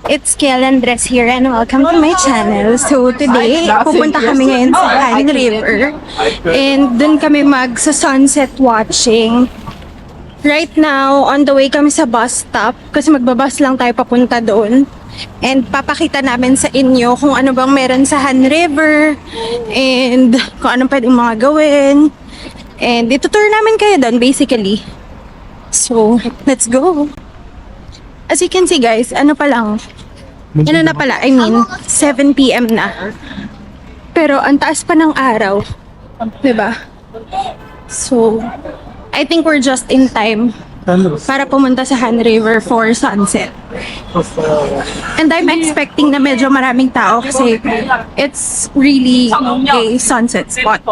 It's Kiel Andres here and welcome to my channel. So today, pupunta kami ngayon sa Han River and dun kami magsa-sunset watching. Right now, on the way kami sa bus stop kasi magbabas lang tayo papunta doon. And papakita namin sa inyo kung ano bang meron sa Han River and kung anong pwedeng mga gawin. And itutour namin kayo doon basically. So, let's go! As you can see guys, ano pa lang, 7 PM na. Pero ang taas pa ng araw, 'di ba? So, I think we're just in time para pumunta sa Han River for sunset. And I'm expecting na medyo maraming tao kasi it's really a sunset spot.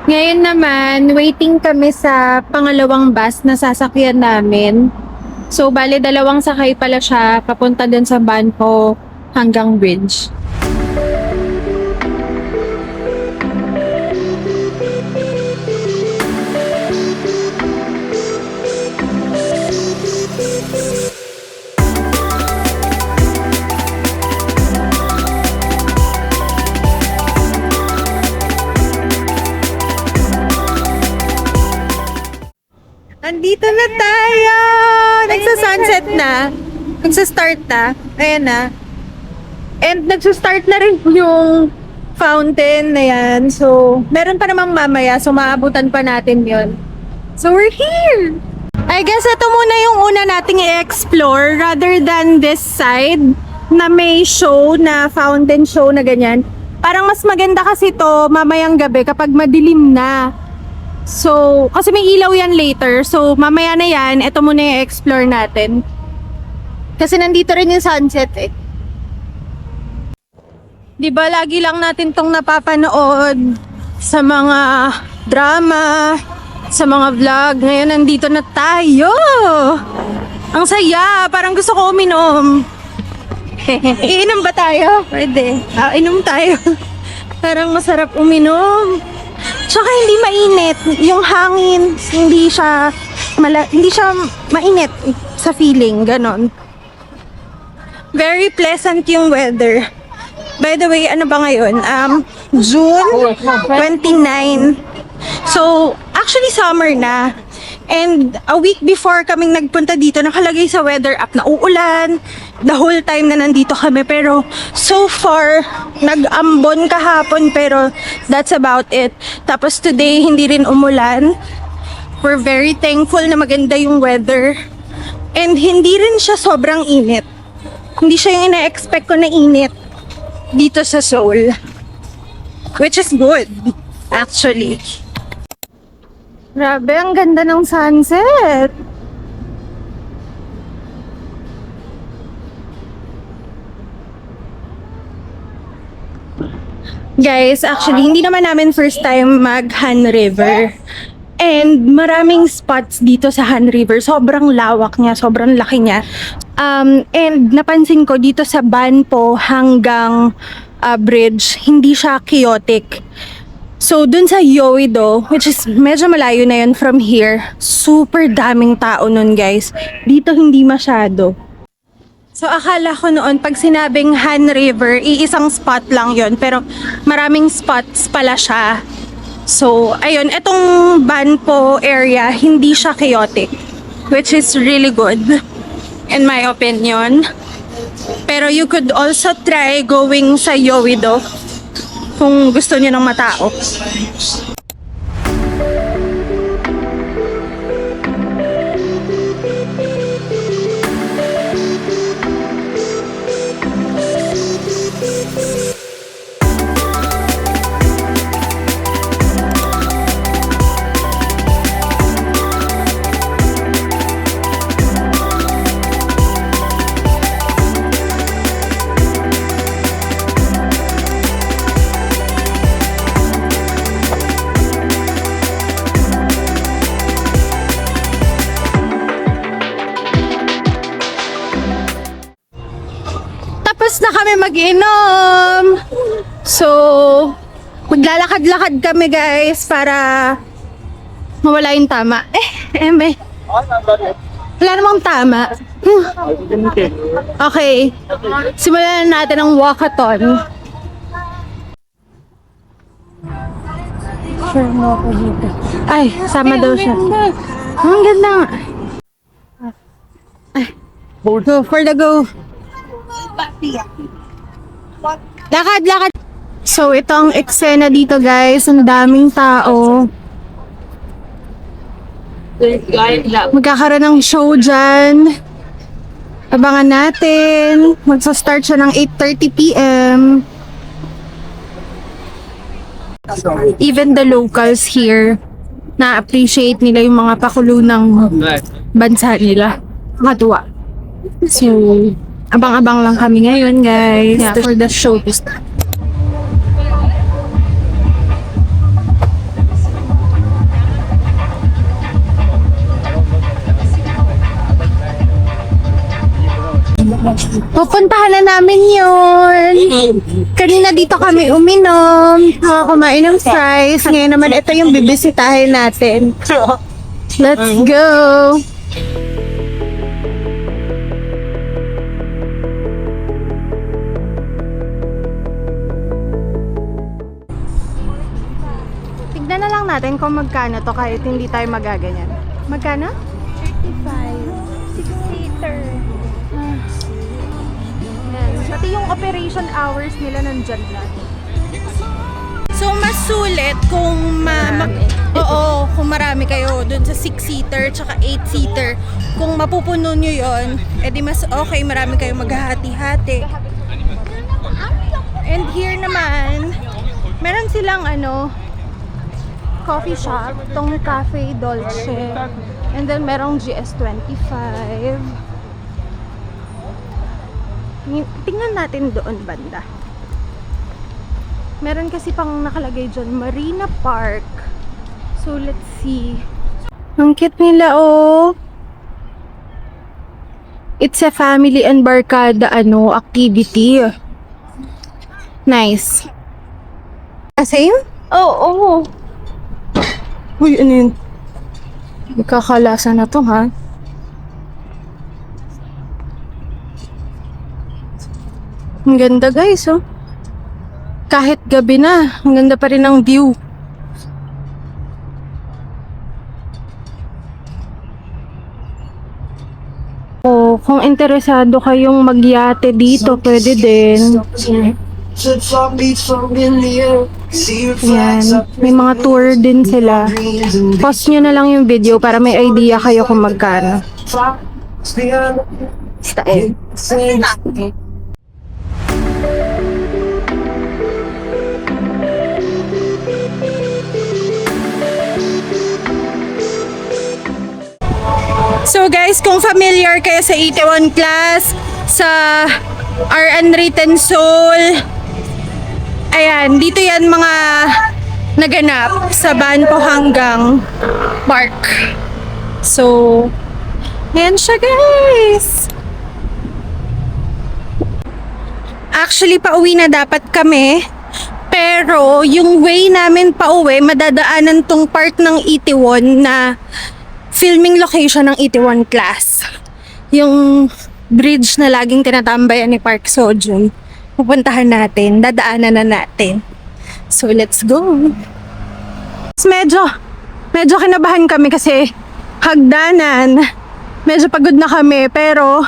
Ngayon naman, waiting kami sa pangalawang bus na sasakyan namin. So, bale dalawang sakay pala siya papunta dun sa Banpo hanggang bridge. Andito na tayo! Nagsa-sunset na. Nagsa-start na. Ayan na. And nagsa-start na rin yung fountain na yan. So, meron pa namang mamaya. So, maabutan pa natin yon. So, we're here! I guess ito muna yung una nating i-explore rather than this side na may show na fountain show na ganyan. Parang mas maganda kasi to mamayang gabi kapag madilim na. So, kasi may ilaw yan later. So, mamaya na yan. Ito muna yung explore natin. Kasi nandito rin yung sunset eh. Diba, lagi lang natin tong napapanood sa mga drama, sa mga vlog. Ngayon, nandito na tayo. Ang saya. Parang gusto ko uminom. Iinom ba tayo? Pwede. Inom tayo. Parang masarap uminom. Tsaka hindi mainit. Yung hangin, hindi siya mainit sa feeling. Ganon. Very pleasant yung weather. By the way, ano ba ngayon? June 29. So, actually summer na. And a week before kaming nagpunta dito, nakalagay sa weather app na uulan. The whole time na nandito kami. Pero so far, nag-ambon kahapon pero that's about it. Tapos today, hindi rin umulan. We're very thankful na maganda yung weather. And hindi rin siya sobrang init. Hindi siya yung ina-expect ko na init dito sa Seoul. Which is good, actually. Grabe, ang ganda ng sunset. Guys, actually, hindi naman namin first time mag-Han River. And maraming spots dito sa Han River. Sobrang lawak niya, sobrang laki niya. And napansin ko dito sa Banpo hanggang bridge, hindi siya chaotic. So, dun sa Yeouido, which is medyo malayo na yun from here, super daming tao nun, guys. Dito hindi masyado. So, akala ko noon, pag sinabing Han River, iisang spot lang yon, pero maraming spots pala siya. So, ayun, etong Banpo area, hindi siya chaotic, which is really good, in my opinion. Pero you could also try going sa Yeouido kung gusto niyo ng matao. Tapos na kami mag-inom. So, maglalakad-lakad kami guys para mawala yung tama. Eme. Wala namang tama. Okay. Simulan na natin ang walkathon. Sure mo ako dito. Ay, sama daw siya. Ang ganda nga. Ay, go for the go. Lakad, lakad. So, ito ang eksena dito guys. Ang daming tao. Magkakaroon ng show dyan. Abangan natin. Magsa-start siya ng 8:30 p.m. Even the locals here, na-appreciate nila yung mga pakulo ng bansa nila. Nakatuwa. So, abang-abang lang kami ngayon guys. Yeah, for the show to start. Pupuntahan na namin yun. Kanina dito kami uminom, kumain ng fries. Ngayon naman ito yung bibisitahin natin. Let's go! Tignan na lang natin kung magkano to kahit hindi tayo magaganyan. Magkano? 35. 6-seater. Pati yung operation hours nila nandyan lang. So, mas sulit kung oo, kung marami kayo dun sa 6-seater tsaka 8-seater. Kung mapupuno nyo yun, edi mas okay, marami kayo maghahati-hati. And here naman, meron silang coffee shop, tong Cafe Dolce. And then merong GS25. Tingnan natin doon banda. Meron kasi pang nakalagay dyan, Marina Park. So, let's see. Ang cute nila, oh. It's a family and barkada, activity. Nice. Same? Oo. Uy, ano yun? Magkakalasa na to, ha? Ang ganda guys, oh. Kahit gabi na, ang ganda pa rin ang view. Oh, kung interesado kayong magyate dito, pwede din. Yan, may mga tour din sila. Pause nyo na lang yung video para may idea kayo kung magkano. Style. So guys, kung familiar kayo sa Itaewon Class, sa Our Unwritten Soul, ayan, dito yan mga naganap sa Banpo hanggang Park. So, ayan siya guys. Actually, pauwi na dapat kami. Pero, yung way namin pauwi, madadaanan tong part ng Itaewon na filming location ng Itaewon Class. Yung bridge na laging tinatambayan ni Park Seo-joon. Pupuntahan natin, dadaanan na natin. So, let's go. Medyo kinabahan kami kasi hagdanan. Medyo pagod na kami, pero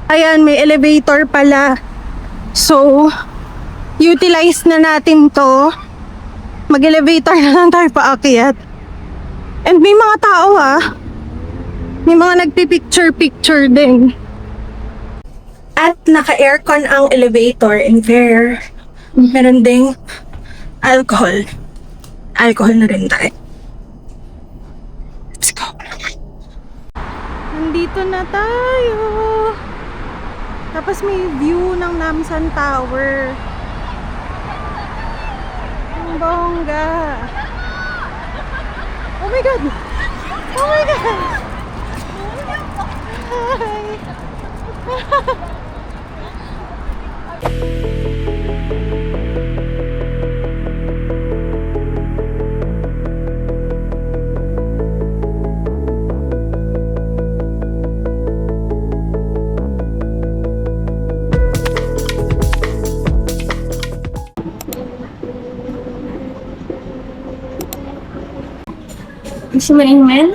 ayan, may elevator pala. So, utilize na natin to. Mag-elevator na lang tayo paakyat. And may mga tao may mga nagpipicture-picture din. At naka-aircon ang elevator and there, meron ding alcohol. Alcohol na rin tayo. Let's go. Nandito na tayo. Tapos may view ng Namsan Tower. Ang bongga. Oh my God! Oh my God! Hi! Gusto mo rin,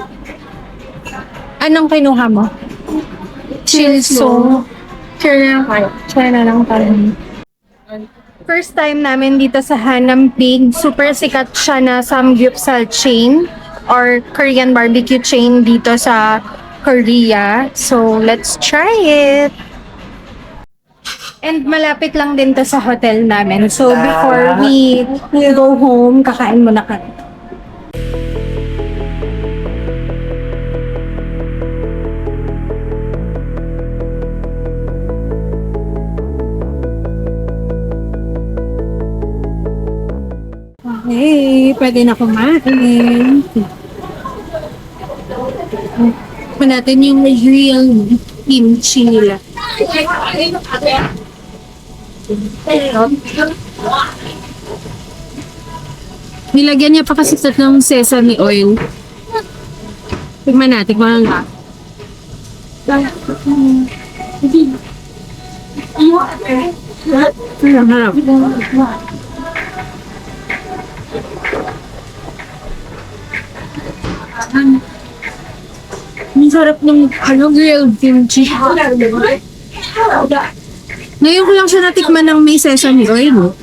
Anong kinuha mo? Chilso. Share na lang tayo. First time namin dito sa Hanam Pig. Super sikat siya na samgyeopsal chain or Korean barbecue chain dito sa Korea. So, let's try it! And malapit lang din to sa hotel namin. So, before we go home, kakain muna kami. Okay, pwede na kumain. Ito natin yung real kimchi nila. Nilagyan niya pa kasi ng sesame oil. Tignan natin kung ano. Ang harap. Ang sarap ng grilled kimchi. Ngayon ko lang siya natikman ng may sesame oil.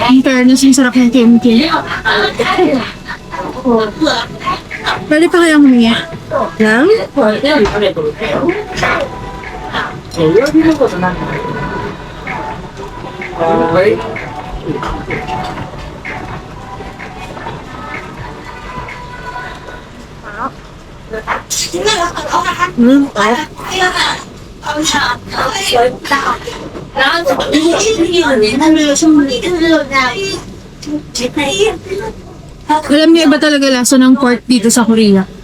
In fairness, yung sarap ng kimchi. Pwede pa kayang humingi? Lang? Alam niyo, iba talaga lasa ng pork dito sa Korea.